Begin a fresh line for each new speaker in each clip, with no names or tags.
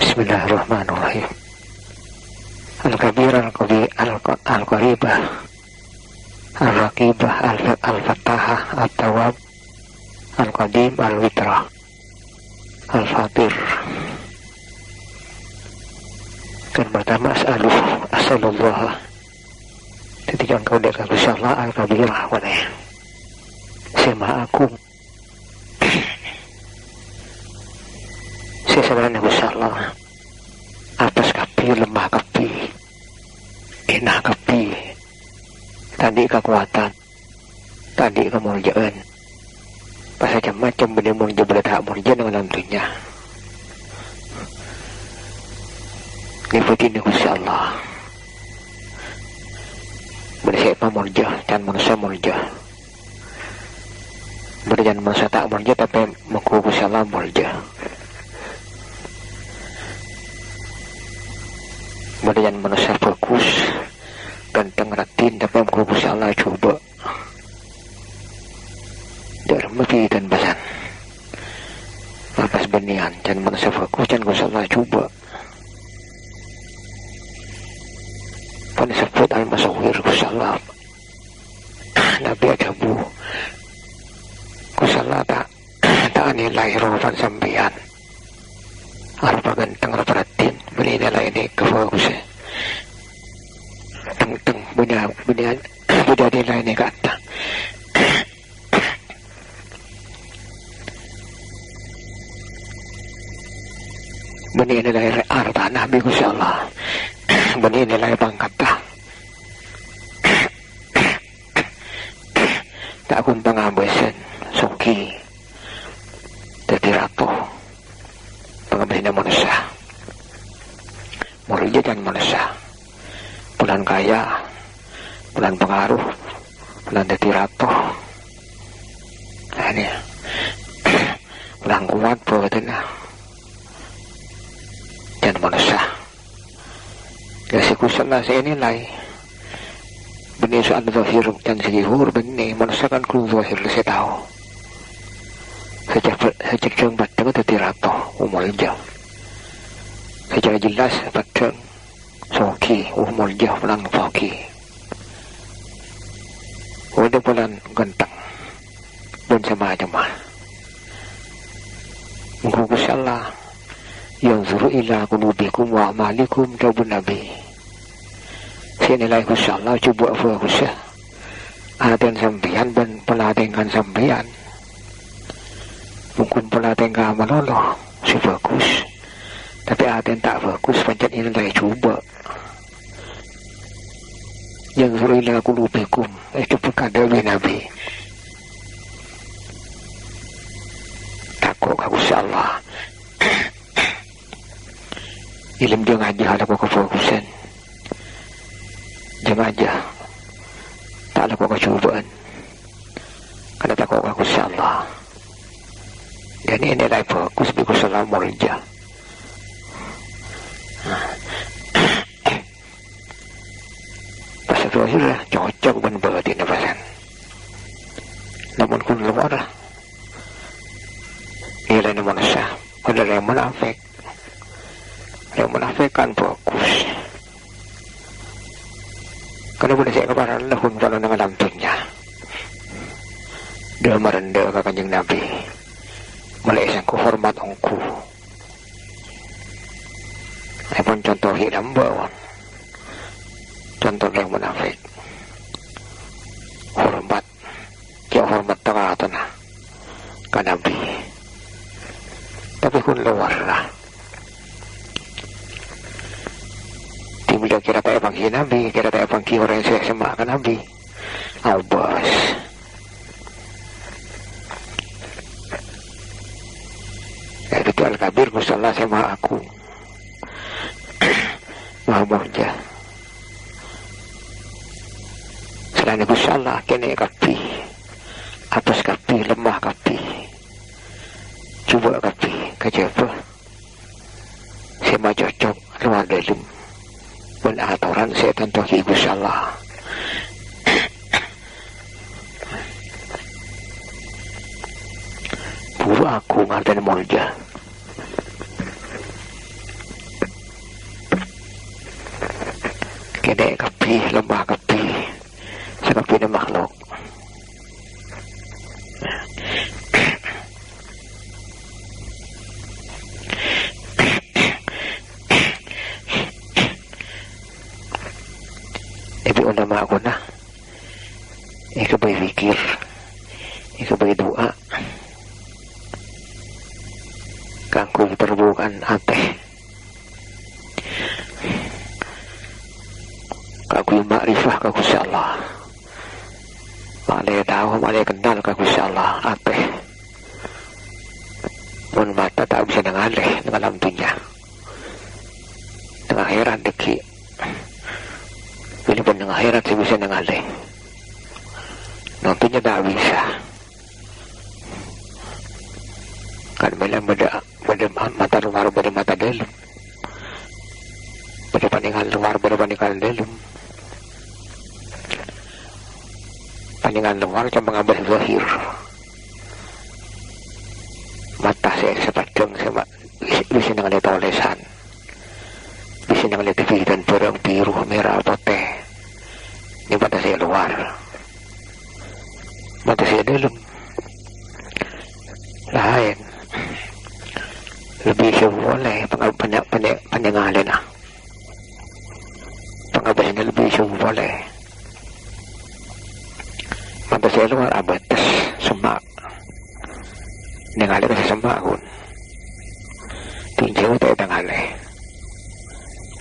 Bismillahirrahmanirrahim. Al-Kabir, Al-Qaribah, Al-Raqibah, Al-Fattahah, Al-Tawab, Al-Qadim, Al-Witrah, Al-Fatir. Dan pertama as'alullah. Ketika engkau dekat Allah Al-Kabirah, saya maha agung. Saya sebenarnya Allah atas kapi, lemah kapi, inah kapi, tadi kekuatan, tadi kemuliaan, macam-macam benda murja berletak murja dengan tentunya. Niputin Gusti Allah. Bersiapa murja dan manusia murja. Berjan manusia tak murja tapi mengukur Gusti Allah murja. Berjan manusia fokus ganteng ratin tapi mengukur Gusti Allah coba. Darmati dan basan. Lepas benian dan manusia fokus dan Gusti Allah coba. Pada sebut al-masawir Gusti Allah Nabi ajabu Gusti Allah tak nilai rohan sambian arpa ganteng raparatin menilai ini kefokus teng punya nilai ini kata menilai arta Nabi Gusti Allah menilai pangkatah tak kumpang ambesan suki jadi ratu pengambilan manusia muridnya dan manusia bulan kaya bulan pengaruh bulan jadi ratu nah ini bulan kuat begitu dan manusia kasi kusala sa inilay benih soal zahir dan sihur benih manusia kan kru zahir sa tao sejak jeng batang itu tirato umulja sejak jelas batang soki umulja pulang soki udah pulang ganteng dan sama jemaah menghukus Allah yanzuru ila qulubikum wa a'malikum jawabun nabi sinilai Gusti Allah coba fokus aden sampeyan dan peladengan sampeyan mungkin peladengan malolo si fokus tapi aden tak fokus pancen nilai coba yanzuru ila qulubikum itu perkara nabi takut Gusti Allah ilim dia ngaji ada kok kefokusan jangan aja tak ada kok cobaan karena tak kok aku salah dan ini nilai fokus biku salam murja pas itu akhirnya cocok ben berarti nafasan namun kun luar nilai manusia ada yang munafik yang menafikan fokus karena boleh saya kepada lahun kalau dengan lampunya dia merendah ke kanjeng Nabi melihat ku hormat ongku ini pun contoh hilang bawaan contoh yang munafik hormat dia hormat tengah tanah ke Nabi tapi kun luar lah bila kira tak pangki Nabi, kira tak pangki orang yang saya sembahkan Nabi. Abbas. Itu Al-Kabir Gusti Allah saya maha aku. Maha murja. Selain Gusti Allah kene kapi. Atas kapi, lemah kapi. Coba kapi, kejaba. Saya maha cocok luar dalam. Aturan saya tentu Gusti Allah buru aku ngarten mulja kene kapi lemah kapi sakapi na makhluk. Ibi ulama ako na ikabay fikir ikabay doa kangku terbukan ate kaku makrifah kaku Allah malay tahu malay kenal kaku Allah ate pun mata tak bisa nangalih dengan alam dunia dengan akhirat deki pilih pun dengan akhirat saya bisa nangalih nantinya tak bisa kan malam pada mata luar pada mata dalam pada pandangan luar pada pandangan dalam pandangan luar cuma mengambil zahir mata saya sepadang sama bisa ngelihat olesan bisa ngelihat TV dan barang biru merah putih ini mata saya luar mata saya dalam lain lebih boleh pandangan na pangabasan lebih boleh mata saya luar abatas semak nangalih kasi semak kun tinjau tayo nangalih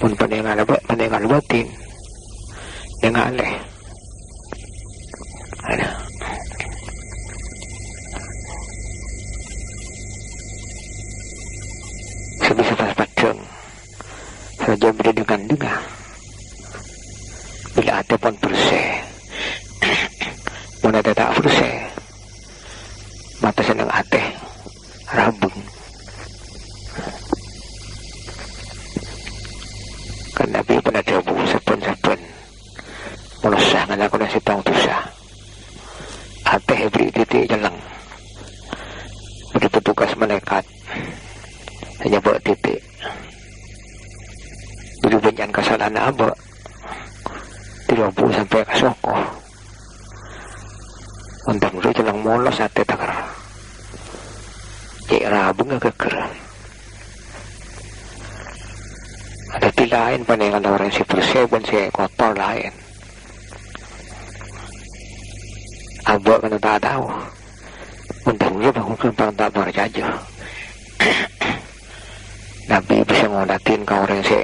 pun pandangan batin nangalih ano bisa pas-pasang saja berdengan dengar bila ada pun bersih mana tak bersih mata senang hati rabung kan Nabi pernah jawab saben-saben melusah ngalaku nasi tang tusah hati beri titik jelang beri petugas malaikat hanya buat titik dulu banyak kesalahan abak 30 sampai ke soko untuk itu jelang molos hati takar cek rabung keker ada di lain pandangan orang si bersih dan si kotor lain abak kan tak tahu untuk itu bangun tak berjajah Nabi bisa ngolatin kau orang si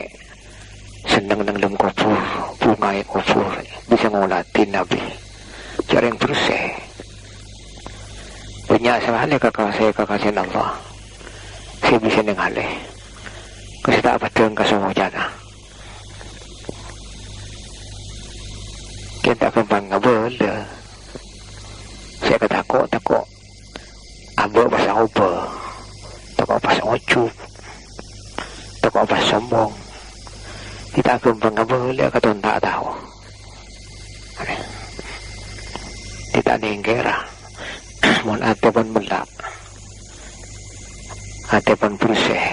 senang dalam kubur bunga kubur bisa ngolatin Nabi cara yang bersih banyak sekali kekasih Allah saya bisa nengalih kasi tak padang kasama jana kita kembang ngabel saya ketakok abo bahasa oba takok bahasa ocup takok apa sombong kita kembang boleh kata tak tahu tidak nenggera mon ate pun melak ate pun bersih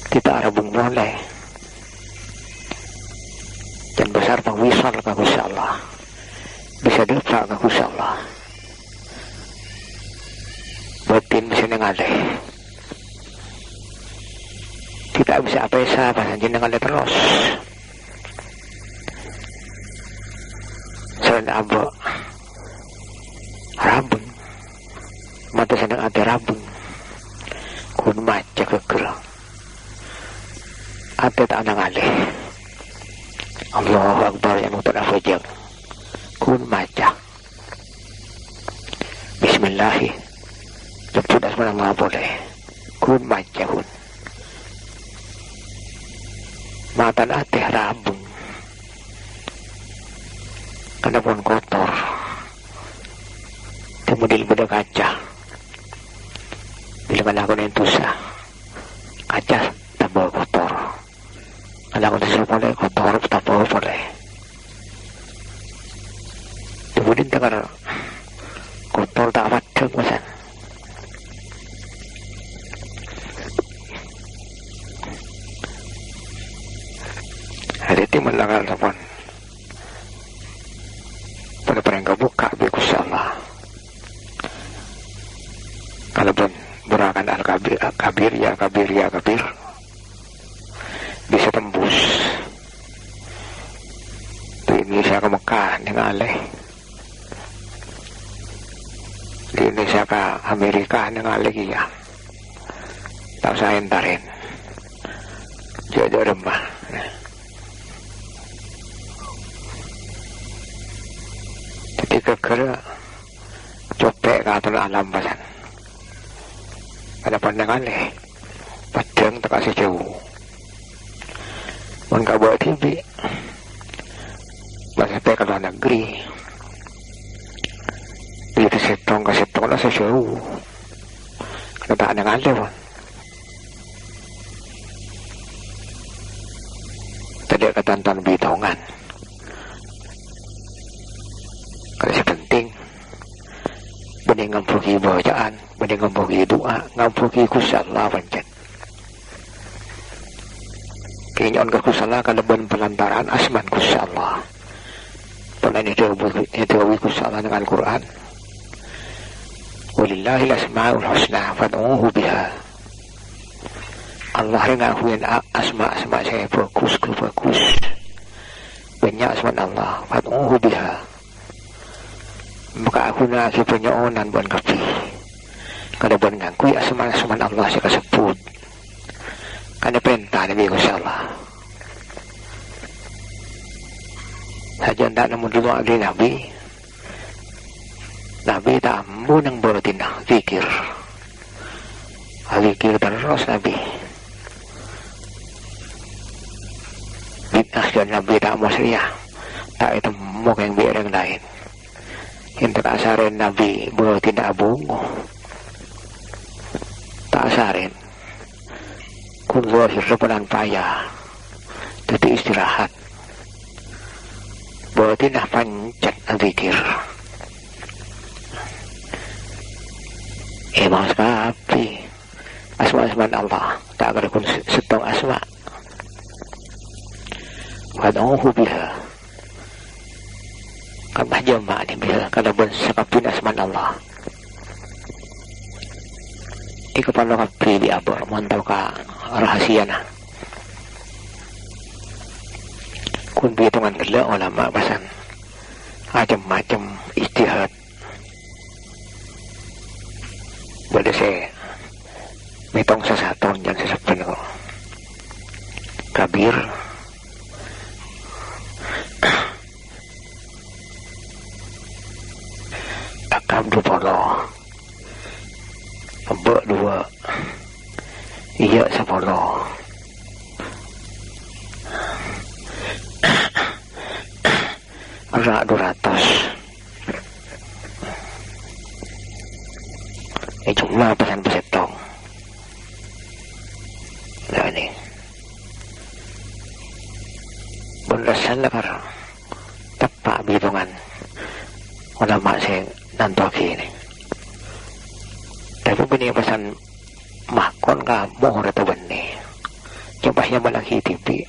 kita rabung boleh dan besar pengwisal ke Gusti Allah bisa dapat ke Gusti Allah batin bisa nengalih tidak bisa apa-apa bahasa jenengan terus selain abak rabun mata sedang ada rabun kun maca keker ate tak nangalih Allahu Akbar yang mutarafajang kun maca bismillahi jemput asmana maha boleh kun maca kun mata ate rabun karena pun kotor kemudian beda kaca bila mana aku nentusa kaca tambah kotor kalau aku disuruh boleh kotor tambah boleh kemudian tegar kotor tak wadeng masan melakal teman pada perangga buka bikus Allah kalau pun berakan al-kabir ya kabir bisa tembus di Indonesia ke Mekah dengan alih di Indonesia ke Amerika dengan alih ya tak saya entarin jodoh remah jadi kekera copek ke atas alam pasan ada pandangan leh padang tak kasih jauh Mengka buat TV sampai ke luar negeri beli kesetong lah sejauh kata ada ngale pun tadi ketonton bitongan kalau penting bening ngampuki bacaan bening ngampuki doa ngampuki kusalla pancen kinyon ke kusalla kaleban pelantaran asman kusalla pernah itu kusalla dengan Al-Quran walillahil asma'ul husna fad'uhu biha Allah yang ngakuin asma saya bagus banyak asma Allah fad'uhu biha maka aku nak penyonan buat kapi kada buat ngakui asma Allah saya kasebut kada perintah Nabi Allah saja tak namun dulu ada Nabi tak ambu nang beratinah zikir terus Nabi bid'ah dan Nabi tak mau seriah tak itu mau yang biar yang lain yang tak asarin Nabi beratinah bungo tak asarin kun zahir rebanan payah jadi istirahat beratinah pancet zikir emang sekapi asma Allah tak ada kun setong asma wad'uhu biha kabah jamaah ni biha kada pun sekapi asma Allah kepala kapi di abor mantau ka rahasia na kun bihitungan gila ulama pasan macam-macam istihad boleh saya mitong sasaton dan sesepen ko kabir akam dupolo Mbak dua iya 10 Rak 200 jumlah pesan pesetong nah ini berasan lah karena tepak bitungan ulama saya nantoki ini tapi benih pesan makon ka mohon atau benih coba malaki TV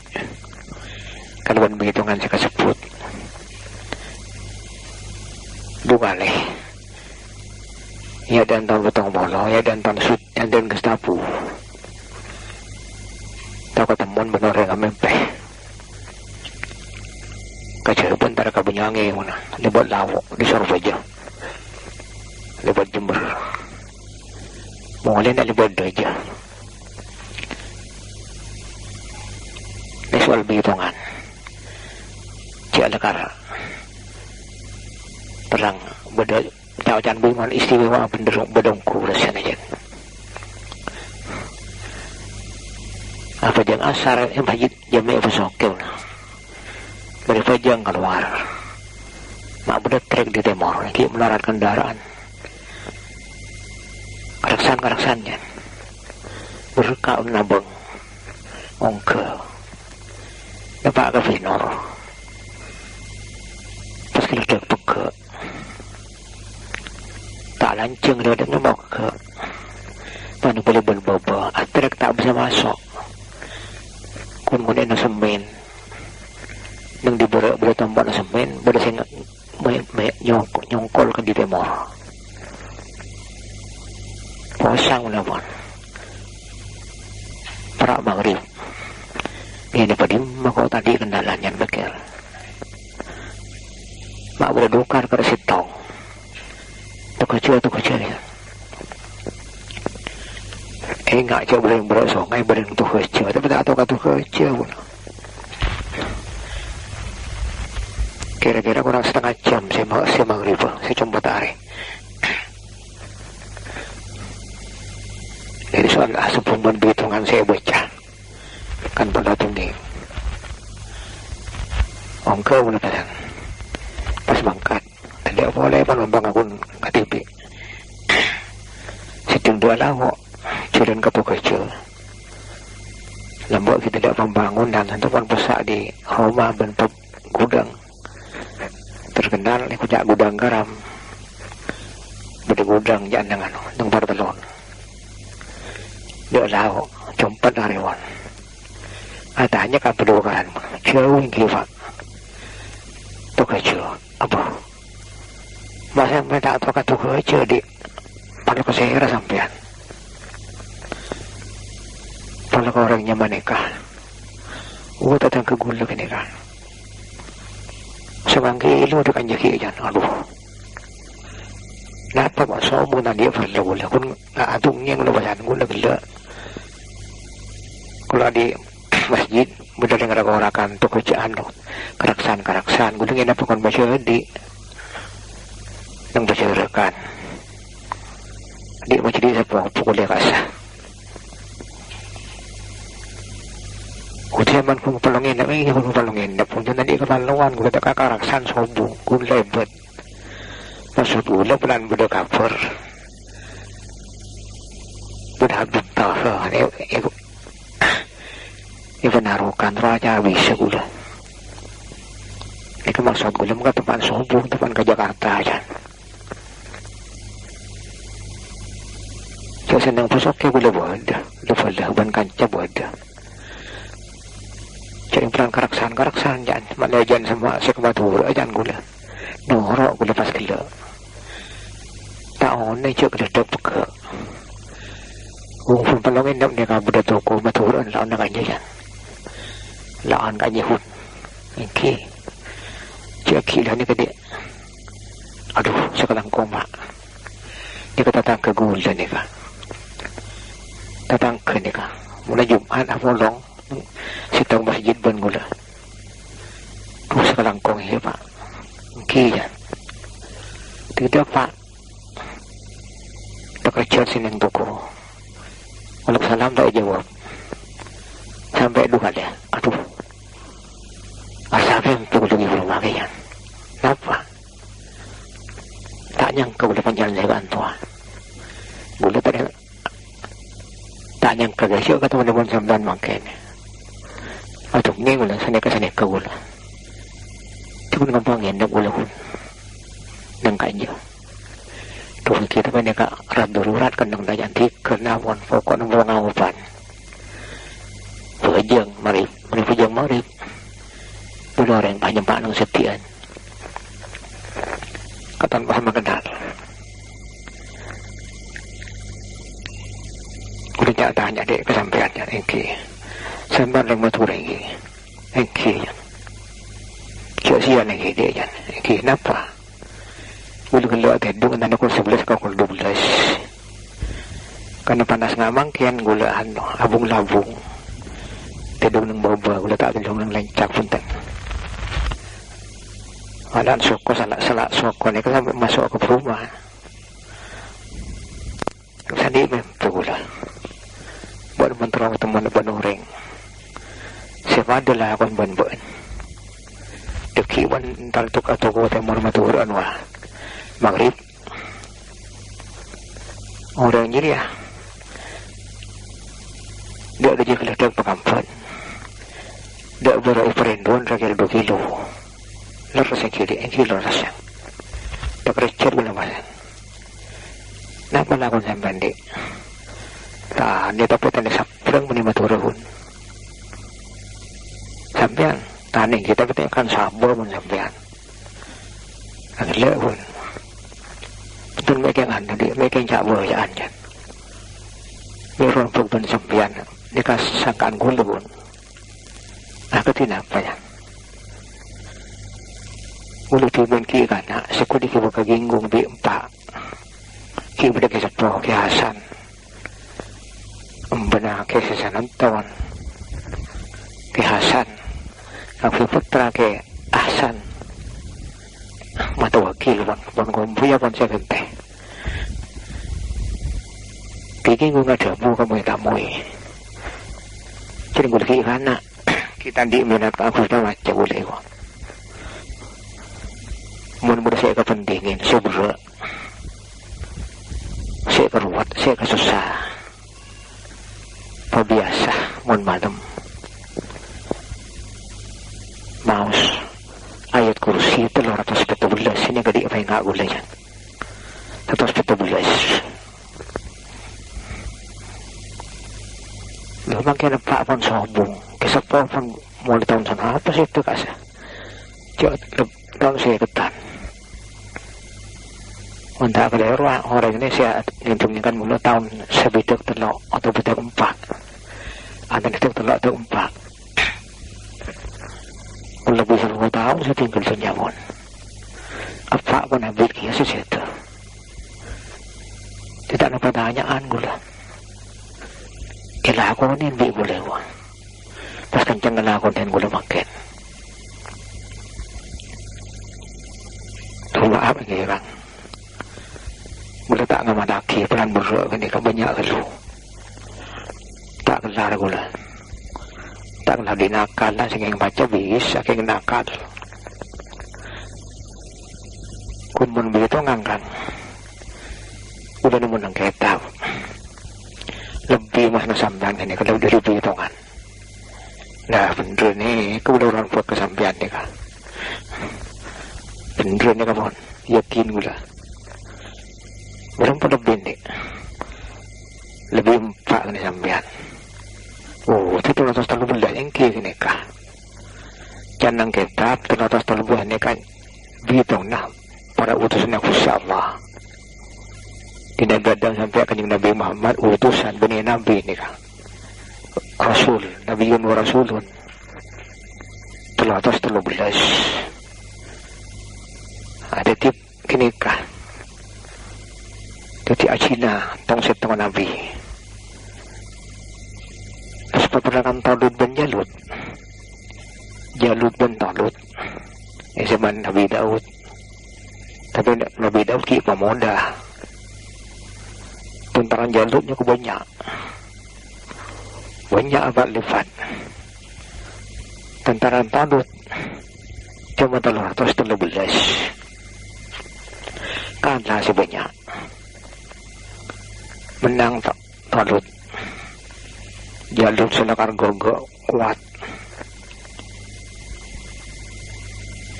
kalau berhitungan saya kesebut dua leh ya dan tahun betong bolo ya dan tahun sud ya dan Gestapo tau ketemuan benar yang amempeh kacapan tara kabunyangi muna libat lawak di Sorbaja libat Jember mulai dari bodoh aja ini soal berhitungan cik lekar terang bodoh cawacan bingungan istimewa penderung bedongku rasanya aja apa jang asar yang bajit jamnya apa sokil dari pajang keluar mak bodoh trek di timur lagi melarat kendaraan karaksannya berkau nabung ongke dapat ke Vinor pas kita dek peke tak lanceng dia dek nabau ke mana boleh berbobo atrek tak bisa masuk kemudian semen boleh tambah na semen boleh sing nyongkol kan di temor posang naman para maghrib ini padim mako tadi kendalanya bekir mak boleh dukar ke sitong tu kecil ya enggak coba boleh berosongai boleh tu kecil tapi tak tahu katu kecil pun kira-kira kurang setengah jam saya maghrib saya coba tarik dari soal sebelum berhitungan saya baca kan pada tinggi ongkau mana kadang pas bangkat tidak boleh panambang akun KTP siting dua lawo curan katu kecil lembut kita tidak membangun dan tentu kan besar di rumah bentuk gudang terkenal ni kujak gudang garam beda gudang jangan dengan Bartelon dia lau compat hariwan atanya kan pedokan jauh yang kifat tu kecil apa masa mereka tak tahu tu kecil di pada kesehara sampean pada orangnya menikah datang ke gula kini kan sebangki ilu tu kan jaki jan aduh napa kok somo na dia perlu gula kun atungnya gula basan gula gila kalau di masjid benar dengar orakan tu kerjaan tu karaksan gula ngena pun baca di nang baca rekan di baca di sepuluh pukul dia rasa Kudiaman kung palungin na may kung palungin na punta na di ka paluan kung tak kakaraksan sobong kung lebet masud ulo pelan budak cover budak bintah ini penarukan raja bisa gula ini maksud gula mga teman sobong teman ke Jakarta aja so senang pusok gula buat level ban kanca buat jadi pelan karaksan jangan malajan sama sekematur jangan gula norok gula pas gila tak on ni cek keledek peka pun pelongin nak ni kan budak toko maturan lawan nak aja kan lawan aja hun okey cek gila ni kede aduh sekarang koma ni kata datang ke gula ni kan datang ke ni kan mulai Jumat apa long sitang masjid ban gula tu sekarang kong he pak okey ya tidak pak tak kerja sineng toko Waalaikumsalam tak jawab sampai dua dia aduh asal tu lagi belum lagi kan kenapa tak nyangka boleh panjang leban tua gula tak nyangka guys kata mana-mana sampai makan aduh ni gula sana ke gula cuma gampang hendak gula pun nang kaya tuh kita kan ka rat darurat kan nang dayanti kena wan pokok nang ngawapan pejeng mari pejeng mari gula orang banyak pak nang setian katan paham kenal udah tak tanya dek kesampaiannya engki sampai yang matur lagi engki sia-sia lagi dia kan engki kenapa gula gula tedung dan aku 11 ke 12 karena panas ngamang kian gula abung-labung tedung ng boba gula tak tedung ng lencak punten adan soko salak soko ni kan masuk ke rumah sandi memang gula buat menterang teman banureng siapa adalah akon ban-ban dekiwan taltuk atau ko temor maturan wah maghrib orang jadi ya dia ada je keledek pakampan dia berai perendon rakil 2 kilo leras kiri kilo rasa tak recet gula masan napa lakon sampai dek tak dia tapi tanda saprang meni maturahun sampean Tani kita kan sabar pun sampean. Agak pun. Betul mereka yang anda, mereka yang sabar ya anjan. Mereka pun sampean, dikasih sangkaan gula pun. Aku tidak apa ya. Ulu tibun ki kana, sekudi ki buka ginggung bi empat. Ki buka ki sepuluh ki Hasan. Benar ki sesanantawan. Ki Hasan. Aku putra ke Ahsan mata wakil bang kumpuya pun saya gente kiki gue nggak jamu kamu tak mau jadi gue kiki kana kita di minat aku sudah macam boleh kok mudah saya kepentingin saya berat saya keruat saya kesusah biasa mohon malam Maus ayat kursi 317 ini gadi apa yang gak gula yan 317 memang kaya nampak pun sombong kisah pun mulai tahun sana apa sih itu kasih tahun saya ketan untuk kelihatan orang ini saya ngitungkan mulu tahun sebidak telok atau bidak 4 ada bidak telok atau 4 lebih 10 tahun saya tinggal di Nyamun. Apa pun ambil kias itu. Tidak ada pertanyaan gula. Kila aku ni ambil gula gua. Pas kencang kala aku dan gula makin. Tula apa ni orang? Gula tak ngamadaki pelan beruk ni kebanyak gelu. Tak kelar gula. Tak lah dinakal lah sehingga baca bisa kaya nakal kun pun begitu ngangkang udah nemu nang ketap lebih mas nasambian ini kalau udah lebih hitungan nah bener nih aku udah orang buat kesambian nih kan bener nih kawan yakin gula belum pun lebih nih lebih 4 nih sambian oh, itu 313 yang kini kah? Jangan kitab 313 ini kan bitung nah para utusan yang Insya Allah. Tidak gadang sampai kanjeng Nabi Muhammad utusan benih Nabi ini kah? Rasul, Nabiun wa Rasulun. 313. Ada tip kini kah? Jadi acina tong setengah Nabi. Peperangan Talut dan Jalut dan Talut zaman Nabi Daud tapi Nabi Daud ki pemuda tentara Jalutnya banyak abad lipat tentara Talut cuma 313 kalah sebanyak menang Talut Jalut selakar gogo kuat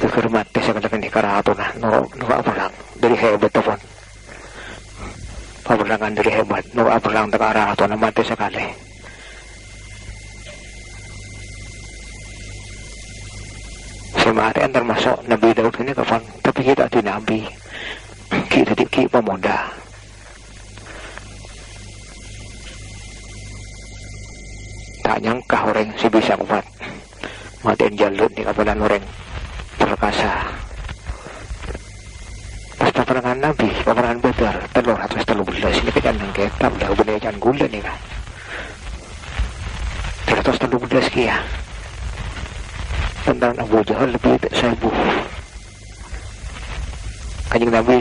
kekirmat saya katakan di karahato nah no apalang dari hebat teman paberangan dari hebat no apalang tak karahato na mati sekali semati antar masuk Nabi Daud ini kapan tapi kita di Nabi kita di pemuda tak nyangka orang si bisa kuat matiin Jalut ni kapalan orang perkasa pas peperangan Nabi peperangan Badar 313 ini kan yang kitab dah beneran gula ni kan 313 kia tentang Abu Jahal lebih seribu kanjeng Nabi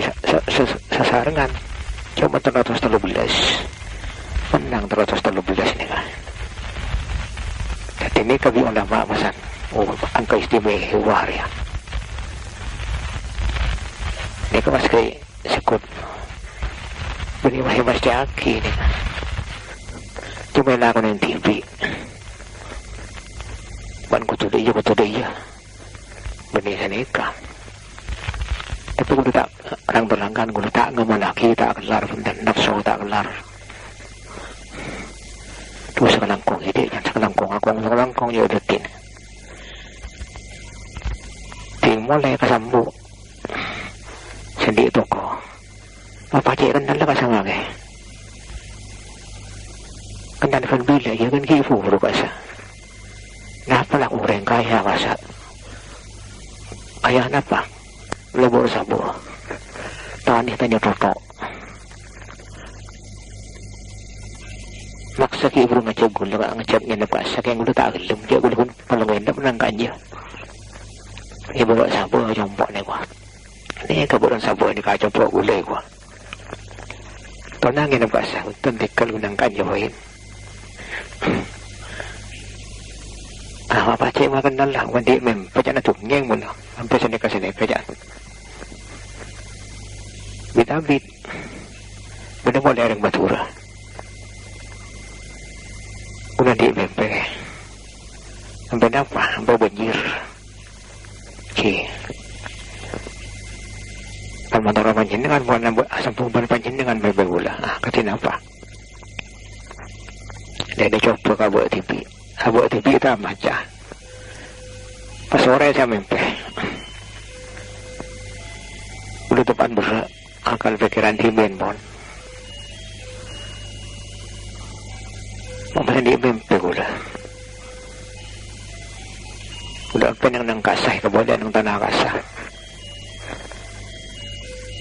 sasarangan cuma 313 menang 313 ini kan. Jadi ini kami ulama masan, angka istimewa ya. Ini kan masih sekut, ini masih jaki ini. Cuma lah aku neng TV, ban kutu dia, benih senika. Tapi gue tak orang berlanggan, gue tak ngemalaki, tak kelar, dan nafsu tak kelar. Terus sekalangkong ide, yang sekalangkong akong sekalangkong ya udah tin. mulai kasambu sendi toko mapacik kan dala kasama ke kan dan kan bila ya kan kifu ru kasa napa lah ureng kaya kasa ayah napa lebur sabu tani tanya toto maksa ki bro ngecap gula ngecap ngenap kasa yang udah tak gelem dia gula pun kalau ngenap nangkanya ibu bawa sabu jompok ni gua ni keburan sabu ni kacau pok gula gua tonang ngenap kasa tentikal nangkanya wain apa cik makan dalam wandik mem pajak na tunggeng mo na hampir sini pajak bit benar boleh orang batura udah di mem sampai apa sampai banjir kan motor panjenengan bukan asam pumpan panjenengan berbegula katin apa dia coba kabut TV kita baca pas sore saya mimpi udah depan akal pikiran himen bon mau di mimpi udah penang nang kasah kemudian nang tanah kasah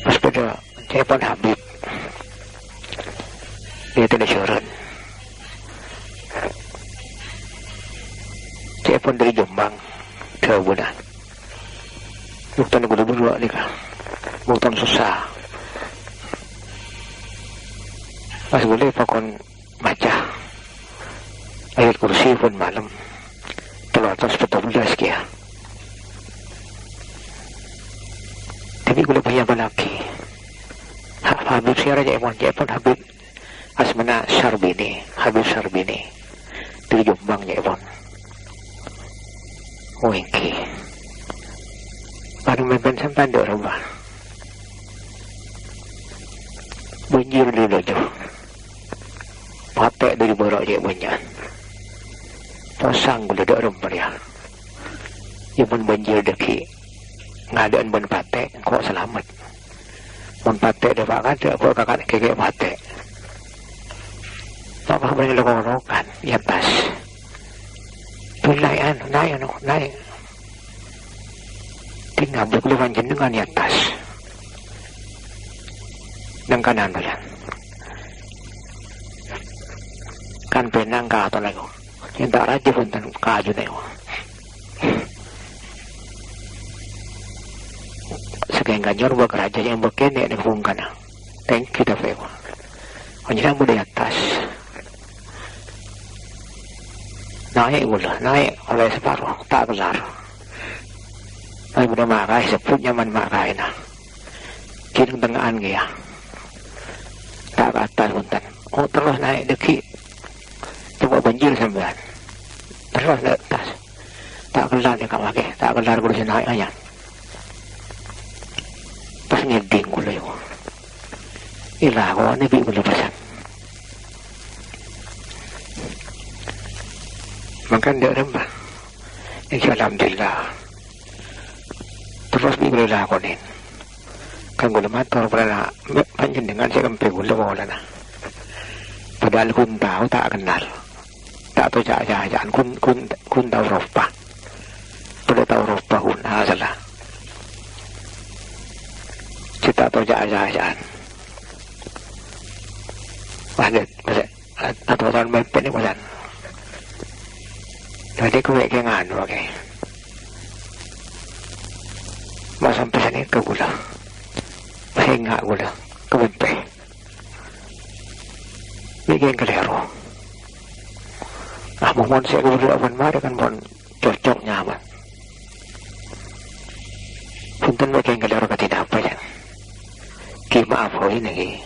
pas pada saya pun habib dia tidak syuran saya pun dari Jombang ke Budan bukan gula berdua ni kan bukan susah pas boleh pakon baca ayat kursi pun malam telah atas 14 kia tapi gula banyak lagi Habib siara je pun Habib asmana Sarbini Habib Sarbini dari Jombang je pun Wengki baru memang sampai ada rumah banjir dulu tu patek dari borok je banyak pasang gula ada rumah dia dia pun banjir deki ngadaan ban patek kok selamat ban patek dia pak kata kok kakak kekek patek apa boleh lorong-lorongan di atas naik tinggal berkeluhan jenengan di atas dan kanan badan kan penang ka atau lagi yang tak raja pun tan kaju nih sekian ganjor buat raja yang berkene di fungkana thank you dah fewa hanya yang di atas naik oleh separuh tak kelar ay udah makai seput nyaman makai na kiri tengahan dia tak ke atas punten terus naik deki coba banjir sampean terus naik atas tak kelar dia kak pakai tak kelar kudu naik aja pas ngeding kudu yo ilah kau ni bi kudu pesan makan dia rembah insya alhamdulillah terus boleh lakonin kan gula motor pernah panjang dengan saya kempe gula bola na padahal kun tahu tak kenal tak tahu jajan kun tahu ropa pada tahu ropa kun salah kita tahu jajan padat atau tahun mepet ni padan jadi kue kengan pakai mas sampai sini ke gula masih enggak gula ke bempe bikin kelero mohon saya gula awan mari kan mohon cocok nyaman punten bikin kelero ke tidak apa ya ki maaf ho ini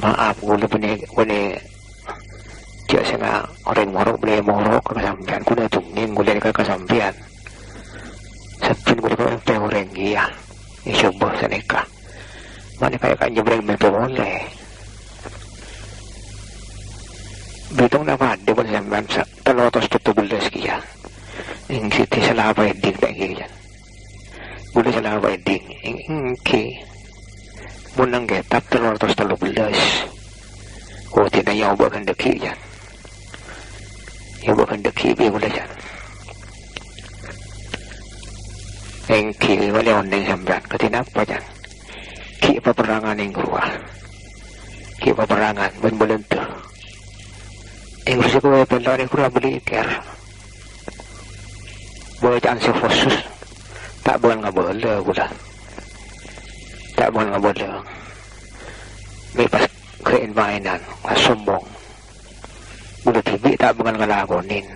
maaf gula bene Cik saya orang morok boleh morok kesampian kuda tunggu boleh ke kesampian sepin boleh ke orang dia ini coba seneka mana kayak nyebrang mempe boleh bitong nama ada pun sampean telotos 17 kia ing siti selapa ending tak kirian Boleh salah wedding okay munang getap 313 oh tidak yang bukan deki ya yang bukan deki dia boleh ya engki wala oneng sampean ketinapa jan ki peperangan yang keluar ki peperangan ben belente Inggris ko pelari kura beli ker boleh jangan sefosus tak boleh ngabole gula tak boleh ngabole may pas kain mainan sombong gula tibi tak boleh ngalagonin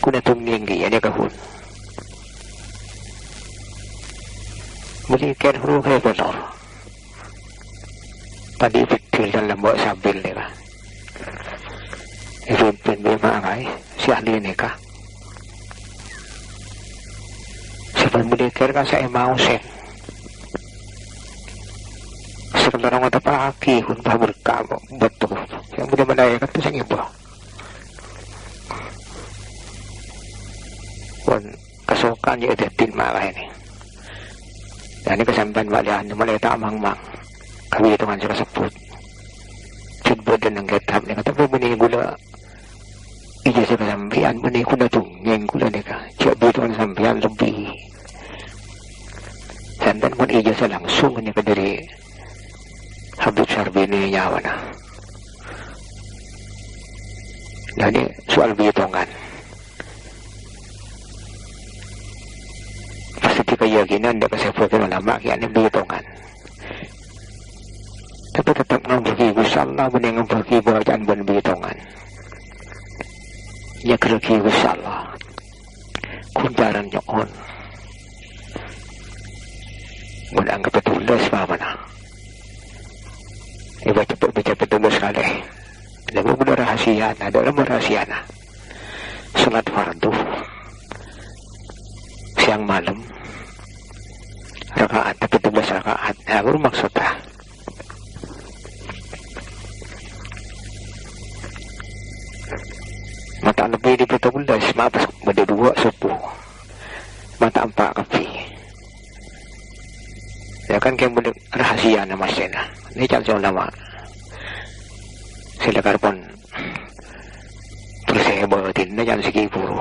kuna tuminggi ya kahun beli ker huru kaya pelor tadi fitil dan lembok sabil ni ka ipimpin bima ngay si ahli ni ka si pembeliker ka sa imausin sa kalarang matapaki kung pahabulka mo bato yang mudah malaya ka sa iba kung kasukan niya itetin makay ni dan ini kesampan balian mulai tak mang-mang kami itu kan sudah sebut sebut dan yang ketap ni kata pun benih gula ijazah kesampian benih kuda tungeng gula ni ka cik begitu kan sampian lebih santan pun ijazah langsung ni ka dari Habib Syarbini nyawa na nah ini soal bihitungan pasti keyakinan dia kesebutkan ulama yang ini bihitungan tapi tetap ngambagi gusallah benih ngambagi bacaan ben bihitungan ya keragi gusallah kunjaran nyoon mun anggap tulis pa mana iba cepet tulis kali lalu benar rahasia ada orang rahasia na salat fardu siang malam rakaat tapi 17 rakaat nah baru maksudnya mata lebih di 17 maaf beda 2 subuh mata 4 kapi ya kan kayak boleh rahasia nama sena ini calon nama sila karpon terus saya bawatin na jangan segi puro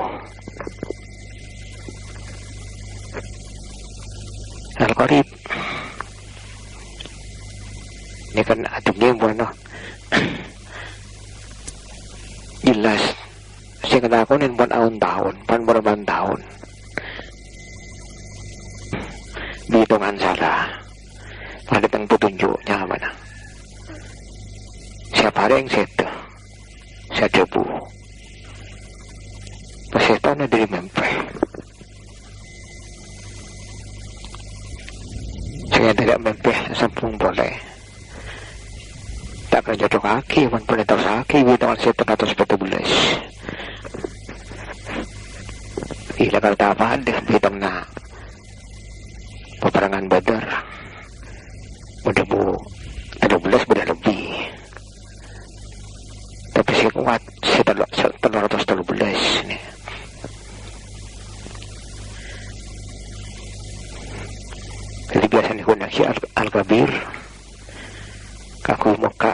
Al-Qarib ini kan atuk dia buano jelas saya katakan buat tahun pan berapa tahun hitungan salah pada tentang petunjuknya mana siapa ada yang setu saya debu pesetan dari mempeh saya tidak mempeh sampung boleh tak akan jatuh kaki pun boleh tahu kaki hitungan setu 114 ila kata apa ada hitung na peperangan Badar udah 13 udah lebih tapi si kuat setelah 113 nih jadi biasa nih guna si Al-Kabir kaku muka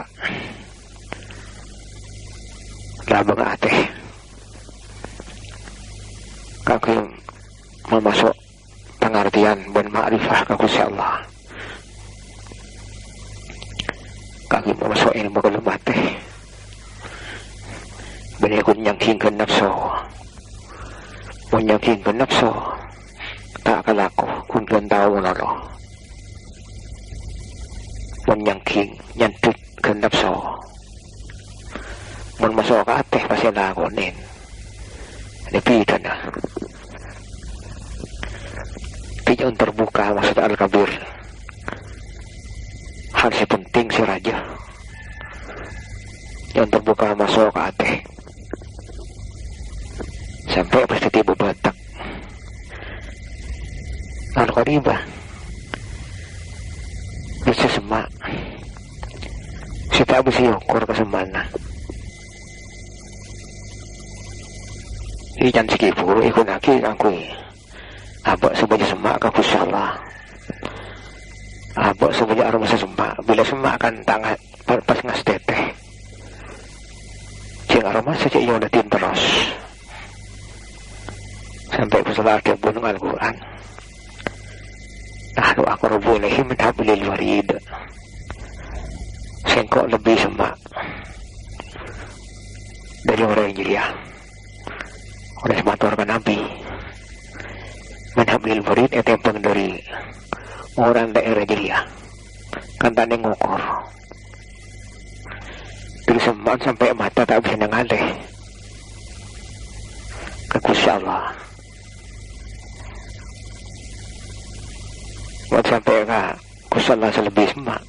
labang ateh kaku memasuk pengertian dan ma'rifah kaku si Allah kaki memasuk ilmu kelemate benikun nyangkingkan nafsu menyangkingkan nafsu tak kalaku kun tahu nalo menyangking nyantuk ke nafsu memasuk ke ateh pasti lakonin lebih dana yang terbuka maksud Al-Kabir hal si penting si raja yang terbuka masuk ke ateh sampai pasti tiba batak Al-Qaribah bisa semak si tak bisa yukur ke semana ikan sikipur ikut lagi ngakui abak sebagai semak ke kusyalah, abak sebagai aroma semak bila semak kan tangan pas ngas teteh cing aroma saja yang udah tim terus sampai kusyalah ada gunung Al-Quran. Nahnu aqrabu ilaihi min hablil warid. Sengkok lebih semak dari orang yang jeliah oleh sematurkan Nabi min hablil warid itu yang dari orang daerah jeliah kan tanda ngukur dari semak sampai mata tak bisa nengaleh ke Gusti Allah. Buat sampai ke kusala selebih semak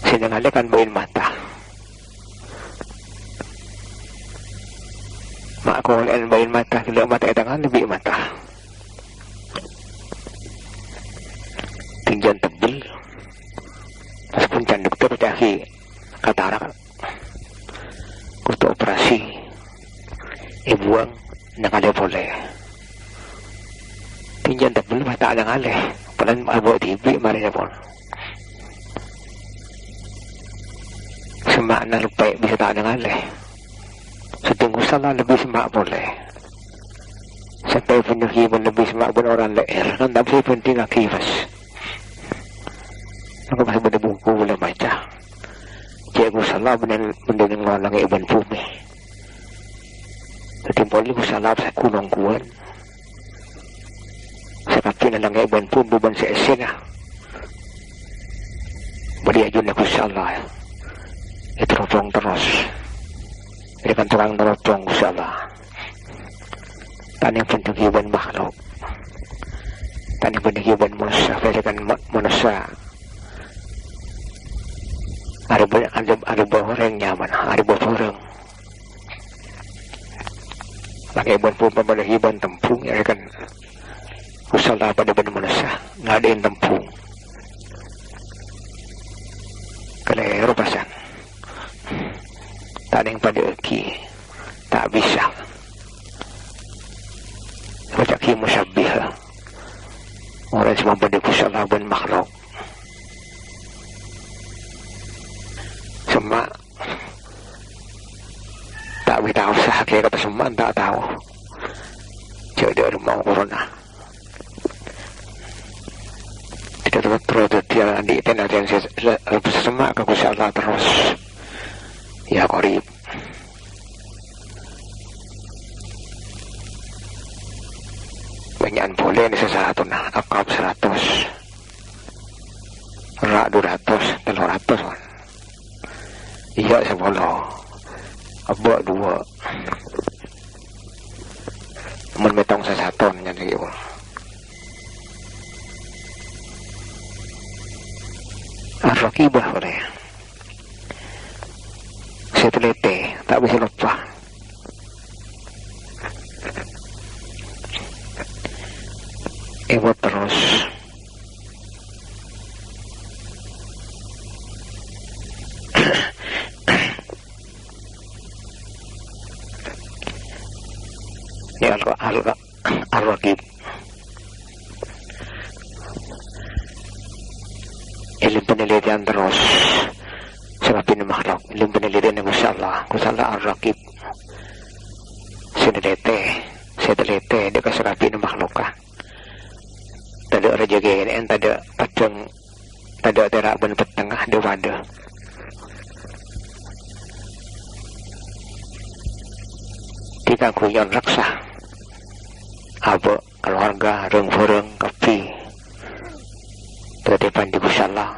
sinang kan bain mata mak kolen bain mata kilo mata etangan lebih mata tinggian tebel pas puncan dokter cahi katarak kutu operasi ibuang nakale boleh tinggian tebel mata ada ngaleh pelan abok tibi mari pun semak na lupa bisa tak ada ngaleh setengah salah lebih semak boleh sampai penyukiman lebih semak pun orang leher kan tak bisa penting akibat aku masih ada buku boleh baca cikgu salah benar yang ngalang iban bumi setimpol ku salah saya kunong kuan sakapin na lang iban po buban sa esena beri aja aku salah itu ropong terus ini kan terang ropong salah tanya penting iban makhluk tanya penting iban manusia kaya kan manusia ada orang nyaman ada orang lagi iban po pada iban tempung ya kan usaha pada benar manusia nggak ada yang tempung kalau Eropasan tak ada yang pada eki tak bisa baca ki musyabih orang cuma pada usaha ben makhluk semak tak bisa usaha kaya kata semak tak tahu jadi rumah corona terus dia di tenaga yang semak ke Gusti Allah terus ya qarib banyak boleh ini sesuatu nah akab 100 rak 200 300 kan iya 10 abak 2 menmetong sesuatu jadi gitu. Ar-Raqibah boleh saya teliti tak bisa lupa buat terus ini Ar-Raqib ilmu penelitian terus sebab ini makhluk ilmu penelitian yang Masya Allah Ar-Raqib saya teliti dia keserapi ini makhluk kah tak ada raja gini tak ada padang tak ada terak ben petengah dia wadah kita kuyon raksa apa keluarga reng-reng kapi depan di Gusalah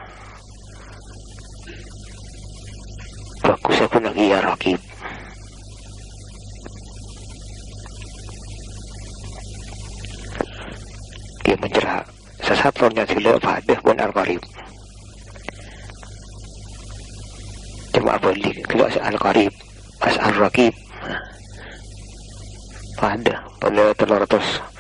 bagus aku lagi ya Raqib dia mencerah sesatlonya sila pada pun Al-Qarib cuma beli kalau Al-Qarib pas Al-Raqib pada pada 312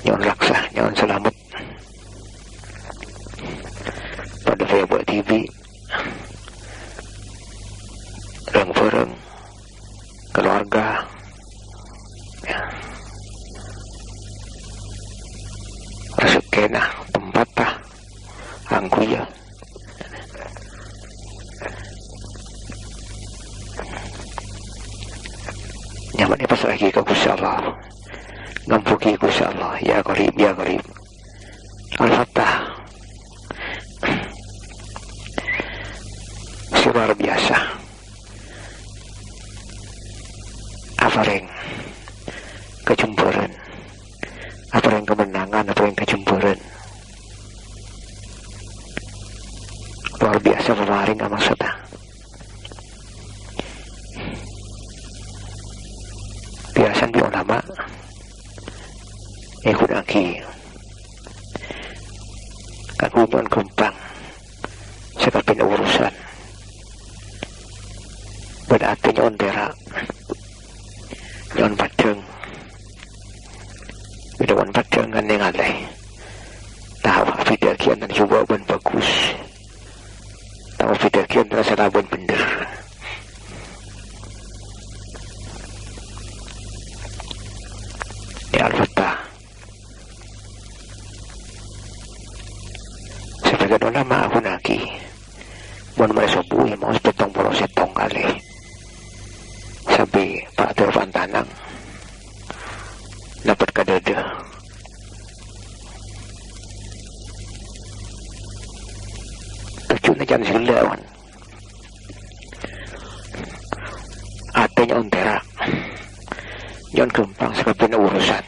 nyawan raksa nyawan selamat surga. Ya. Rezeki nah tempat tah angku ya. Nyaman pas lagi ke Gusti Allah. Ngampuki Gusti Allah, ya qarib ya qarib. Al-Fatah. Luar biasa. Apareng kejumpuran, apareng kemenangan, apareng kejumpuran. Luar biasa pemaring maksudnya. Biasa di ulama ikut lagi kaguman gempang sekapin urusan berarti nyon tera nyon padeng bidawan padeng kan yang alay tahu video kian dan jawaban bagus tahu video kian terasa laban bener ya Al-Fatah. Sebagai ulama aku lagi mau mereka buih mau setong polo setong kali sampai Pak Terpan Tanang dapat kadada tujuannya jangan silawan atenya ontera jangan gempang sekapin urusan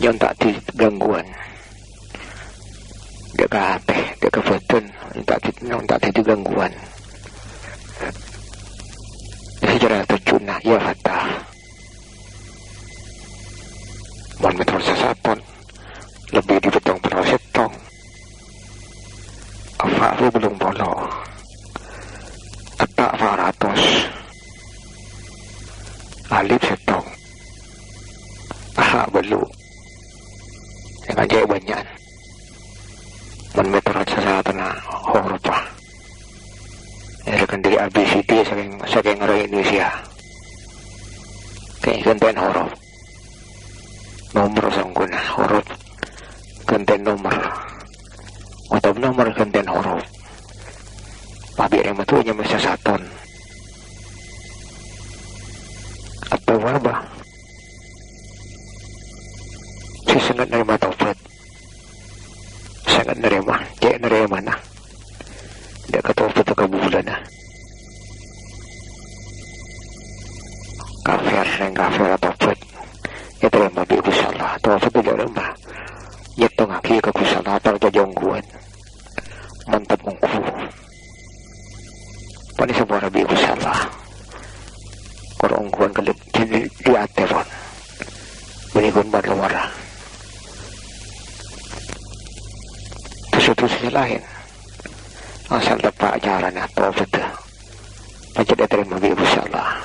jangan tak digangguan dia ke hati dia ke badan tak digangguan sejarah terjunah ya Fatah mohon metode sesatan lebih di betong pernah setong apa belum polo atak faratos alif setong aha belum yang aja banyak mohon metode sesatan huruf rekan dari ABCD saking orang Indonesia kayak gantian huruf nomor sangguna huruf gantian nomor atau nomor gantian huruf pabik yang itu hanya masa saton atau apa si sangat nerima taubat sangat nerima kayak nerima mana dia kata betul kebulan kafir yang kafir atau bet ya terima bi kusalah atau betul dia lemah nyetung lagi ke kusalah atau jongguan mantap mengku pani sebuah bi kusalah kalau ungguan kelip di atepon berikut berluara terus lain asal dapat ajaran atau betul macam dia terima bi kusalah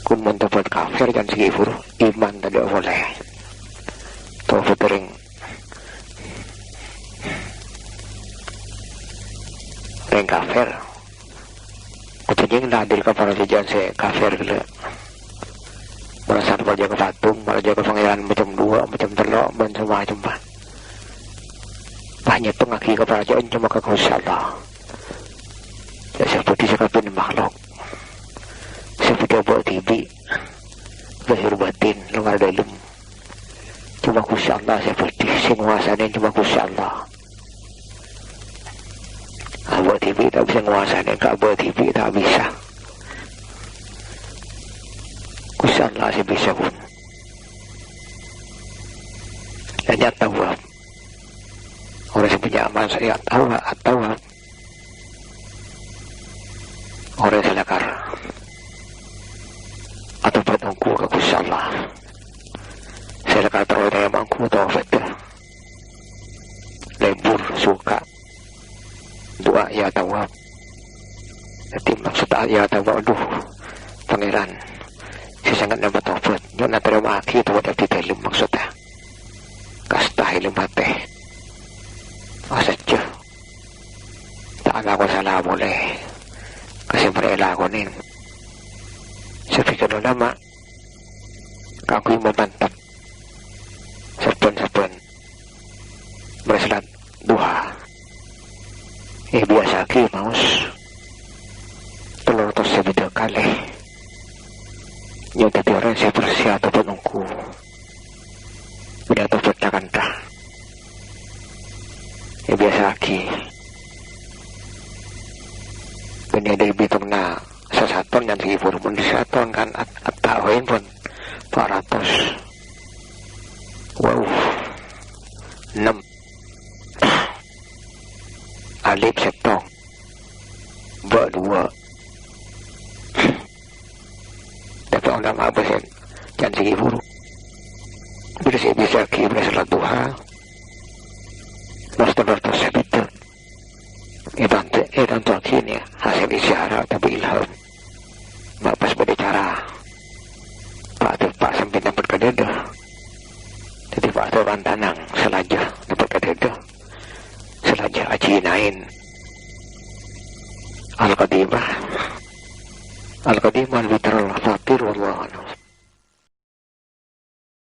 kun mendapat kafir dan segifur iman tidak boleh taubat ring kafir kutunya nadir ke para jajan se kafir gila merasa pada jaga patung pada jaga pangeran macam dua macam telok macam banyak pengaki ke para jajan cuma kau salah ya seperti sekapin makhluk seperti buat TV lahir batin luar dalam cuma Gusti Allah seperti singuasanya cuma Gusti Allah buat TV tak bisa nguasanya kak buat TV tak bisa Gusti Allah sih bisa pun dan nyata buat orang yang punya amal saya tahu atau orang yang selakar atau patungku ke Gusti Allah saya lekat terlalu daya mangku atau betul lembur suka doa ya tawab jadi maksud ya tawab aduh pangeran saya sangat dapat taubat jangan terima lagi tawab di dalam maksudnya kastah ilmu teh asaja tak ada salah boleh kasi marela ko nin sa pikano nama kakoy mabantap sapon berselat duha biasa ki maus telur tos sa video kali yung tati orang saya bersiato penungku udah to kanta biasa ki kanya dari bitong na sa saton yang sige puro pun di saton kan at taoin pun 400 wow 6 alip setong ba 2 dapat orang apa sen jangan sige puro bila saya bisa ki bila salat duha mas telur tos sa bitong tanto akhirnya hasil isyarat tapi ilham mapas pada cara Pak sampai dapat kadeda jadi Pak tu orang tanang selaja dapat kadeda selaja ajinain al-qadimah al-fatir wallahu a'lam.